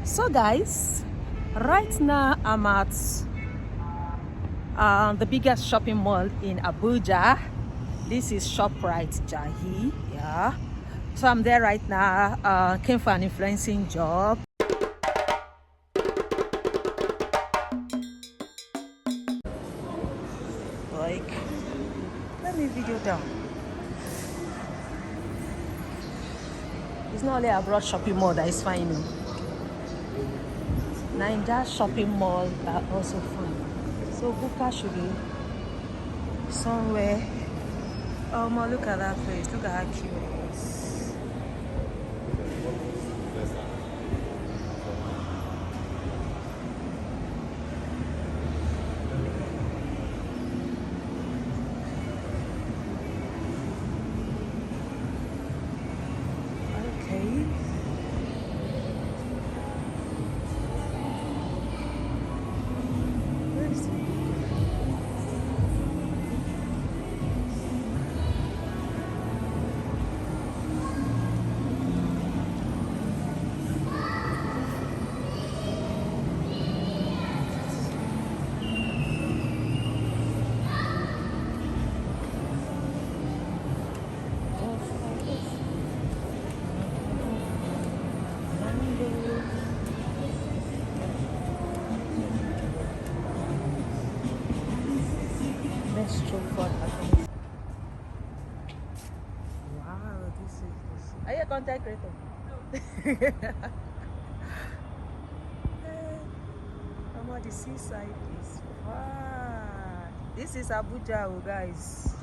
So guys, right now I'm at the biggest shopping mall in Abuja. This is ShopRite Jahi. Yeah, so I'm there right now. Came for an influencing job. Like, let me video down. It's not only a broad shopping mall that is fine. Nigerian shopping mall are also fun. So Buka should be somewhere. Oh my, look at that place. Look at how cute it is. Okay. Wow, this is. Are you a content creator? The seaside is fun. This is Abuja, oh guys.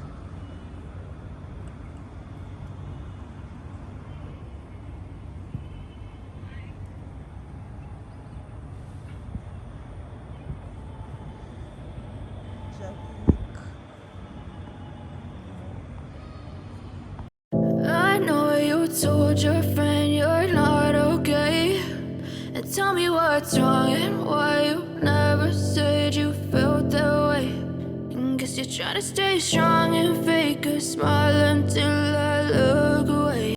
I know you told your friend you're not okay, and tell me what's wrong and why you never said you felt that way. And guess you're trying to stay strong and fake a smile until I look away.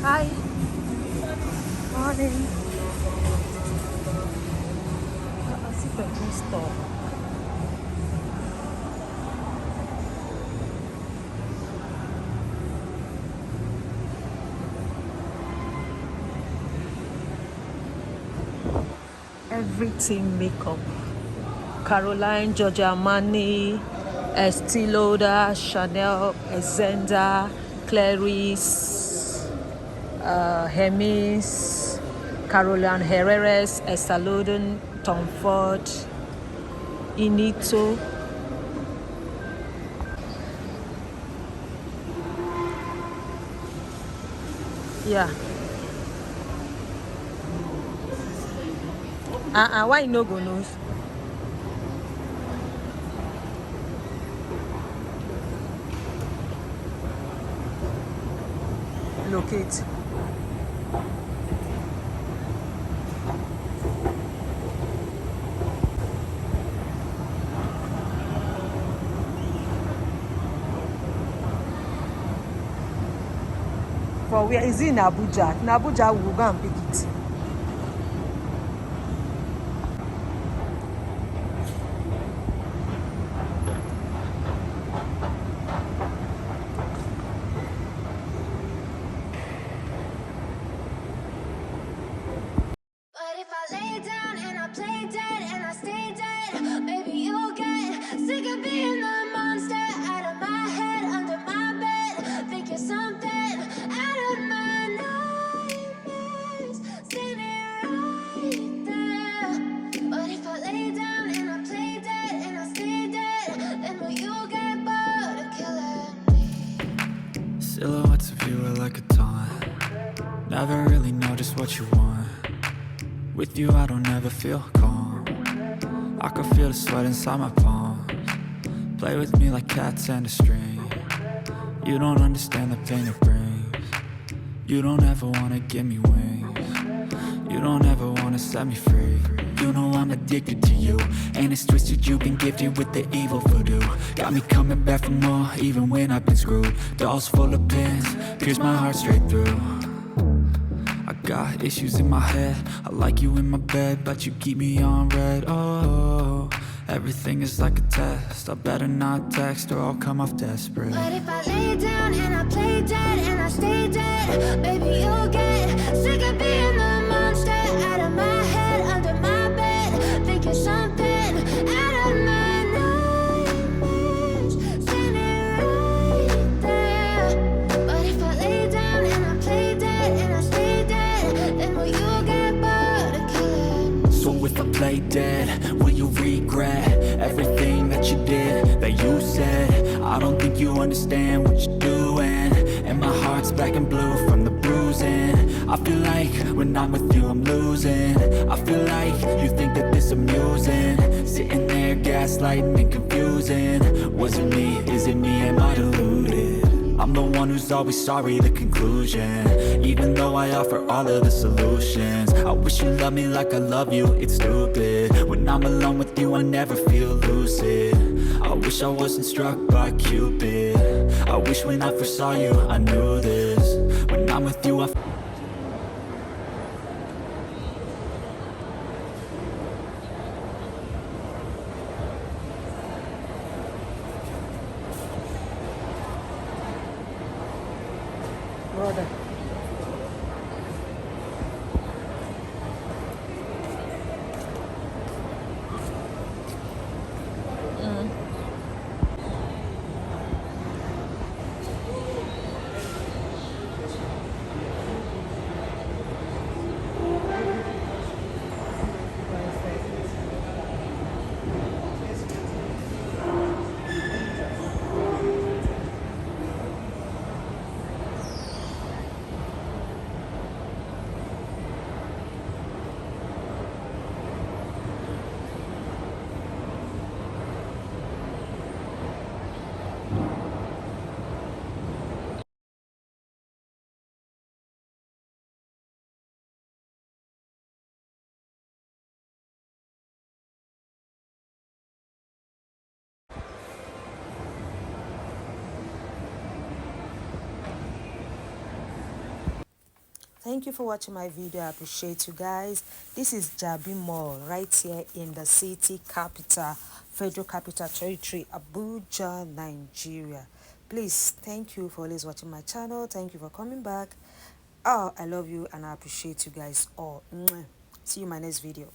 Hi. Morning. I see the store. Everything makeup. Caroline, Giorgio Armani, Estee Lauder, Chanel, Exenda, Clarice, Hermes, Caroline Herreras, Estee Lauder, Tom Ford, Inito. Yeah. Why you no go nose? Locate. For where is it? In Abuja? In Abuja, we will go and pick it. But if I lay down and I play dead and I stay dead, maybe you'll get sick of being the monster out of my head, under my bed. Think you're something out of my nightmares, standing right there. But if I lay down and I play dead and I stay dead, then will you get bored of killing me? Silhouettes of you are like a taunt. Never really know just what you want. With you I don't ever feel calm. I can feel the sweat inside my palms. Play with me like cats and a string. You don't understand the pain it brings. You don't ever wanna give me wings. You don't ever wanna set me free. You know I'm addicted to you, and it's twisted. You've been gifted with the evil voodoo. Got me coming back for more, even when I've been screwed. Dolls full of pins, pierce my heart straight through. I got issues in my head. I like you in my bed, but you keep me on red. Oh, everything is like a test. I better not text or I'll come off desperate. But if I lay down and I play dead and I stay dead, baby, you'll get sick of being the monster out of my head, under my bed, thinking something out of my nightmares, standing right there. But if I lay down and I play dead and I stay dead, then will you get bored of killing me? So if I play dead, will you regret everything that you did, that you said? I don't think you understand what you're doing, and my heart's black and blue from the bruising. I feel like when I'm with you I'm losing. I feel like you think that this amusing, sitting there gaslighting and confusing. Was it me? Is it me? Am I deluded? I'm the one who's always sorry, the conclusion, even though I offer all of the solutions. I wish you loved me like I love you, it's stupid. When I'm alone with you I never feel lucid. I wish I wasn't struck by Cupid. I wish when I first saw you I knew this. When I'm with you I Brother. Thank you for watching my video. I appreciate you guys. This is Jabi Mall right here in the city capital, Federal Capital Territory, Abuja, Nigeria. Please, thank you for always watching my channel. Thank you for coming back. Oh, I love you and I appreciate you guys all. See you in my next video.